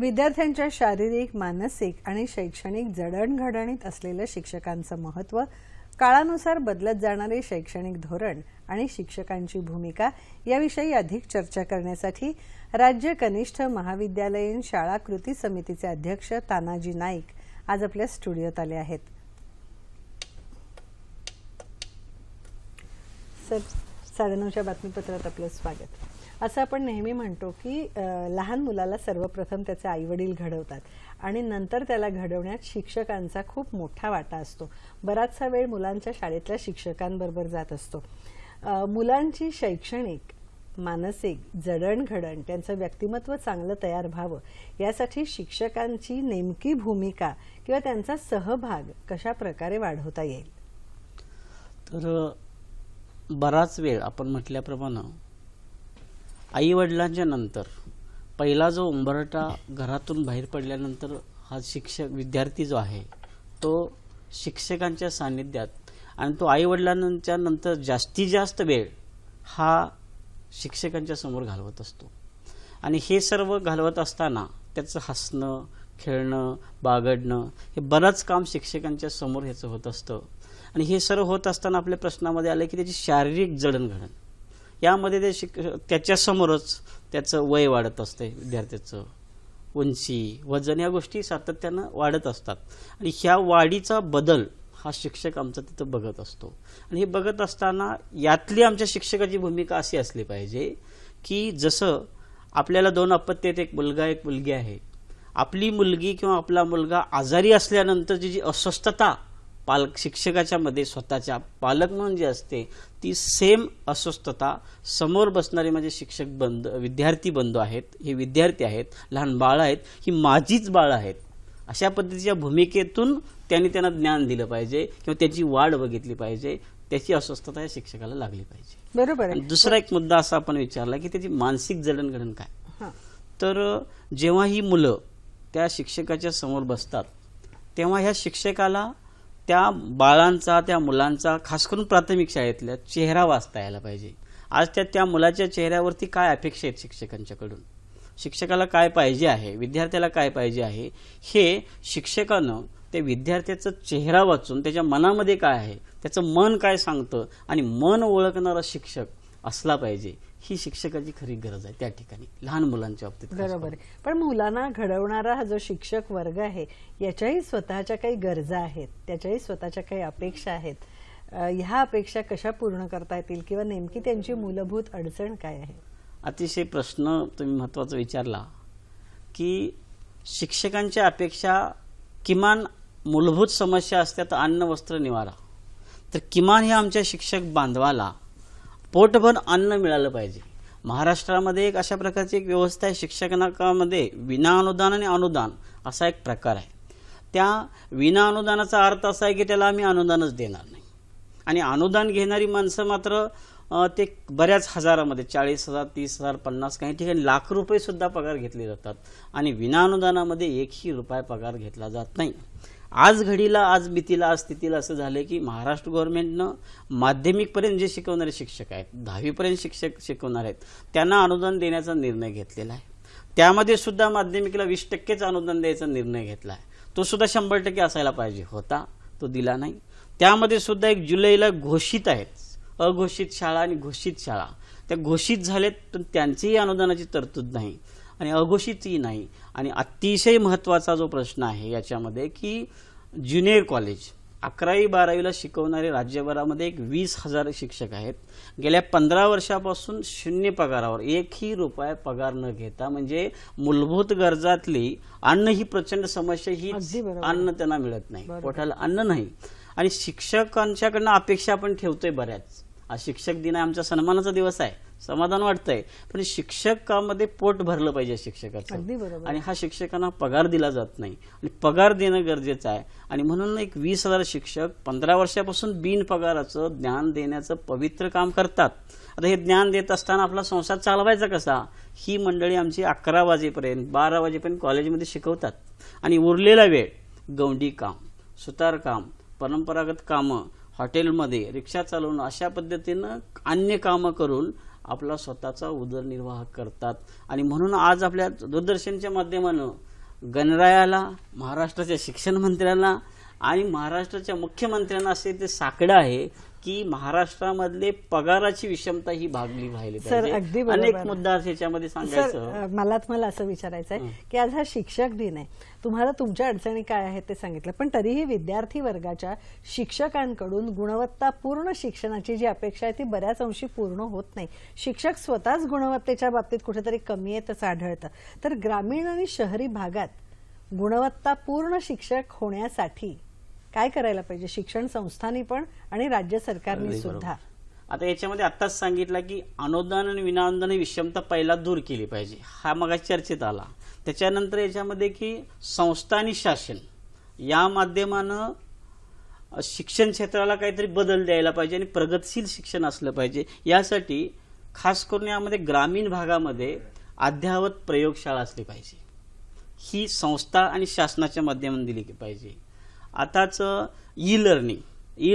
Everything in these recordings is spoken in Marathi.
विद्यार्थ्यांच्या शारीरिक, मानसिक आणि शैक्षणिक जडणघडणीत असलेलं शिक्षकांचं महत्त्व, काळानुसार बदलत जाणारे शैक्षणिक धोरण आणि शिक्षकांची भूमिका याविषयी अधिक चर्चा करण्यासाठी राज्य कनिष्ठ महाविद्यालयीन शाळा कृती समितीचे अध्यक्ष तानाजी नाईक आज आपल्या स्टुडिओत आले आहेत. सर, 9:30च्या बातमीपत्रात आपलं स्वागत. असं आपण नेहमी म्हणतो की लहान मुलाला सर्वप्रथम त्याचे आईवडील घडवतात आणि नंतर त्याला घडवण्यात शिक्षकांचा खूप मोठा वाटा असतो. बराचसा वेळ मुलांच्या शाळेतल्या शिक्षकांबरोबर जात असतो. मुलांची शैक्षणिक, मानसिक जडणघडण, त्यांचं व्यक्तिमत्व चांगलं तयार व्हावं यासाठी शिक्षकांची नेमकी भूमिका किंवा त्यांचा सहभाग कशा प्रकारे वाढवता येईल? तर बराच वेळ आपण म्हटल्याप्रमाणे आई वडिलांच्या नंतर पहिला जो उंबरठा घरातून बाहेर पडल्यानंतर हा शिक्षक विद्यार्थी जो आहे तो शिक्षकांच्या सानिध्यात, आणि तो आई वडिलांच्या नंतर जास्तीत जास्त वेळ हा शिक्षकांच्या समोर घालवत असतो. आणि हे सर्व घालवत असताना त्याचं हसणं, खेळणं, बागडणं हे बरंच काम शिक्षकांच्या समोर ह्याचं होत असतं. आणि हे सर्व होत असताना आपल्या प्रश्नामध्ये आलं की त्याची शारीरिक जडणघडण यामध्ये त्याच्यासमोरच त्याचं वय वाढत असते, विद्यार्थ्याचं उंची, वजन या गोष्टी सातत्यानं वाढत असतात. आणि ह्या वाढीचा बदल हा शिक्षक आमचा तिथं बघत असतो. आणि हे बघत असताना यातली आमच्या शिक्षकाची भूमिका अशी असली पाहिजे की जसं आपल्याला 2 अपत्य आहेत, एक मुलगा एक मुलगी आहे. आपली मुलगी किंवा आपला मुलगा आजारी असल्यानंतरची जी अस्वस्थता शिक्षकाच्या मध्ये स्वतःच्या पालक म्हणून जी असते ती सेम अस्वस्थता समोर बसणारे माझे शिक्षक विद्यार्थी बंधू आहेत, हे विद्यार्थी आहेत, लहान बाळं आहेत, ही माझीच बाळं आहेत, अशा पद्धतीच्या भूमिकेतून त्यांना ज्ञान दिलं पाहिजे किंवा त्याची वाढ बघितली पाहिजे. त्याची अस्वस्थता या शिक्षकाला लागली पाहिजे. बरोबर आहे. दुसरा एक मुद्दा असा आपण विचारला की त्याची मानसिक जडणघडण काय. तर जेव्हा ही मुलं त्या शिक्षकाच्या समोर बसतात तेव्हा ह्या शिक्षकाला त्या बाळांचा, त्या मुलांचा, खास करून प्राथमिक शाळेतल्या चेहरा वाचता यायला पाहिजे. आज त्या मुलाच्या चेहऱ्यावरती काय अपेक्षा आहेत शिक्षकांच्याकडून, शिक्षकाला काय पाहिजे आहे, विद्यार्थ्याला काय पाहिजे आहे, हे शिक्षकानं त्या विद्यार्थ्याचा चेहरा वाचून त्याच्या मनामध्ये काय आहे, त्याचं मन काय सांगतं आणि मन ओळखणारा शिक्षक असला पाहिजे. ही शिक्षकाची खरी गरज आहे त्या ठिकाणी लहान मुलांच्या बाबतीत. बरोबर आहे. पण मुलांना घडवणारा हा जो शिक्षक वर्ग आहे याच्याही स्वतःच्या काही गरजा आहेत, त्याच्याही स्वतःच्या काही अपेक्षा आहेत. ह्या अपेक्षा कशा पूर्ण करता येतील किंवा नेमकी त्यांची मूलभूत अडचण काय आहे? अतिशय प्रश्न तुम्ही महत्त्वाचा विचारला की शिक्षकांच्या अपेक्षा किमान मूलभूत समस्या असतात, अन्न, वस्त्र, निवारा. तर किमान हे आमच्या शिक्षक बांधवाला पोटभर अन्न मिळालं पाहिजे. महाराष्ट्रामध्ये एक अशा प्रकारची एक व्यवस्था आहे शिक्षकांमध्ये, विना अनुदान आणि अनुदान असा एक प्रकार आहे. त्या विना अनुदानाचा अर्थ असा आहे की त्याला आम्ही अनुदानच देणार नाही. आणि अनुदान घेणारी माणसं मात्र ते बऱ्याच हजारामध्ये 40,000, 30,000, 50, काही ठिकाणी लाख रुपये सुद्धा पगार घेतले जातात. आणि विना अनुदानामध्ये 1ही रुपया पगार घेतला जात नाही. आज घडीला, आज भीतीला, आज स्थितीला असं झालं की महाराष्ट्र गव्हर्नमेंटनं माध्यमिकपर्यंत जे शिकवणारे शिक्षक आहेत, 10वीपर्यंत शिक्षक शिकवणार आहेत, त्यांना अनुदान देण्याचा निर्णय घेतलेला आहे. त्यामध्ये सुद्धा माध्यमिकला 20%च अनुदान द्यायचा निर्णय घेतला आहे. तो सुद्धा 100% असायला पाहिजे होता, तो दिला नाही. त्यामध्ये सुद्धा 1 जुलैला घोषित आहेत अघोषित शाळा आणि घोषित शाळा. त्या घोषित झालेत पण त्यांचीही अनुदानाची तरतूद नाही आणि अघोषितही नाही. आणि अतिशय महत्त्वाचा जो प्रश्न आहे याच्यामध्ये की ज्युनियर कॉलेज 11वी 12वीला शिकवणारे राज्यभरामध्ये 20,000 शिक्षक आहेत. गेल्या 15 वर्षापासून 0 पगारावर 1ही रुपया पगार न घेता, म्हणजे मूलभूत गरजातली अन्न ही प्रचंड समस्या, ही अन्न त्यांना मिळत नाही, पोटाला अन्न नाही. आणि शिक्षकांच्याकडनं अपेक्षा आपण ठेवतोय बऱ्याच. आज शिक्षक दिन आहे, आमचा सन्मानाचा दिवस आहे, समाधान वाटतंय. पण शिक्षकामध्ये पोट भरलं पाहिजे शिक्षकाचं. आणि हा शिक्षकांना पगार दिला जात नाही आणि पगार देणं गरजेचं आहे. आणि म्हणून 20,000 शिक्षक 15 वर्षापासून बिन पगाराचं ज्ञान देण्याचं पवित्र काम करतात. आता हे ज्ञान देत असताना आपला संसार चालवायचा कसा, ही मंडळी आमची 11 वाजेपर्यंत 12 वाजेपर्यंत कॉलेजमध्ये शिकवतात. आणि उरलेला वेळ गवंडी काम, सुतारकाम, परंपरागत कामं, हॉटेलमध्ये रिक्षा चालवणं, अशा पद्धतीनं अन्य कामं करून आपला स्वतःचा उदरनिर्वाह करतात. आणि म्हणून आज आपल्या दूरदर्शनच्या माध्यमानं गणरायाला, महाराष्ट्राच्या शिक्षण मंत्र्यांना आणि महाराष्ट्राच्या मुख्यमंत्र्यांना असे ते साकडं आहे की महाराष्ट्रामधले पगाराची विषमता ही भागली व्हायला सर, अगदी पाहिजे. बरोबर. अनेक मुद्दा त्याच्यामध्ये सांगायचं. सर, मला असं विचारायचं आहे की आज हा शिक्षक दिन आहे. तुम्हाला तुमच्या अडचणी काय आहेत ते सांगितलं, पण तरीही विद्यार्थी वर्गाच्या शिक्षकांकडून गुणवत्तापूर्ण शिक्षणाची जी अपेक्षा आहे ती बऱ्याच अंशी पूर्ण होत नाही. शिक्षक स्वतःच गुणवत्तेच्या बाबतीत कुठेतरी कमी आहेत असं आढळतं. तर ग्रामीण आणि शहरी भागात गुणवत्तापूर्ण शिक्षक होण्यासाठी काय करायला पाहिजे, शिक्षण संस्थांनी पण आणि राज्य सरकारने अगदी सुद्धा? बरोबर. आता याच्यामध्ये आत्ताच सांगितलं की अनुदान आणि विनाअनुदान ही विषमता पहिला दूर केली पाहिजे, हा मग चर्चेत आला. त्याच्यानंतर याच्यामध्ये की संस्था आणि शासन या माध्यमानं शिक्षण क्षेत्राला काहीतरी बदल द्यायला पाहिजे आणि प्रगतशील शिक्षण असलं पाहिजे. यासाठी खास करून यामध्ये ग्रामीण भागामध्ये अद्ययावत प्रयोगशाळा असली पाहिजे. ही संस्था आणि शासनाच्या माध्यमातून दिली पाहिजे. आताच ई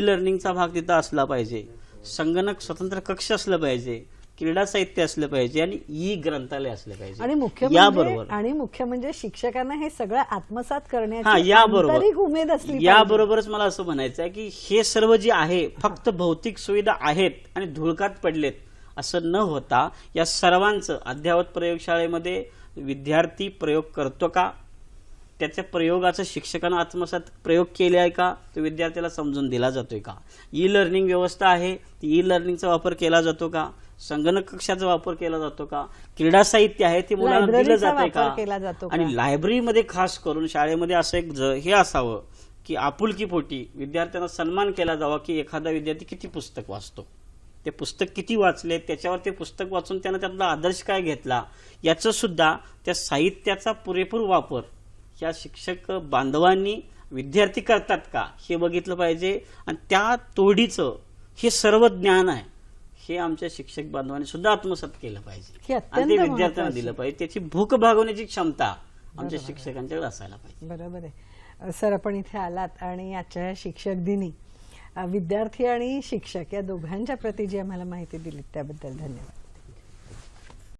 लर्निंगचा भाग तिथं असला पाहिजे. संगणक स्वतंत्र कक्ष असलं पाहिजे, क्रीडा साहित्य असलं पाहिजे आणि ई ग्रंथालय असलं पाहिजे. आणि मुख्य म्हणजे शिक्षकांना हे सगळं आत्मसात करण्याची आंतरिक उमेद असली पाहिजे. याबरोबरच मला असं म्हणायचं आहे की हे सर्व जे आहे फक्त भौतिक सुविधा आहेत आणि धुळकात पडलेत असं न होता या सर्वांचं अद्ययावत प्रयोगशाळेमध्ये विद्यार्थी प्रयोग करतो का, त्याच्या प्रयोगाचा शिक्षकांना आत्मसात प्रयोग केले आहे का, तो विद्यार्थ्याला समजून दिला जातोय का, ई लर्निंग व्यवस्था आहे ती ई लर्निंगचा वापर केला जातो का, संगणक कक्षाचा वापर केला जातो का, क्रीडा साहित्य आहे ते मुलांना दिलं जाते का, आणि लायब्ररीमध्ये खास करून शाळेमध्ये असं एक हे असावं की आपुलकीपोटी विद्यार्थ्यांना सन्मान केला जावा की एखादा विद्यार्थी किती पुस्तक वाचतो, ते पुस्तक किती वाचले, त्याच्यावर ते पुस्तक वाचून त्यानं त्यातला आदर्श काय घेतला, याचं सुद्धा त्या साहित्याचा पुरेपूर वापर या शिक्षक बांधवांनी विद्यार्थी करतात का हे बघितलं पाहिजे. आणि त्या तोडीचं हे सर्व ज्ञान आहे हे आमच्या शिक्षक बांधवांनी सुद्धा आत्मसात केलं पाहिजे आणि ते विद्यार्थ्यांना दिलं पाहिजे. त्याची भूक भागवण्याची क्षमता आमच्या शिक्षकांच्याकडे असायला पाहिजे. बरोबर आहे. सर, आपण इथे आलात आणि आजच्या शिक्षक दिनी विद्यार्थी आणि शिक्षक या दोघांच्या प्रती जी आम्हाला माहिती दिली त्याबद्दल धन्यवाद.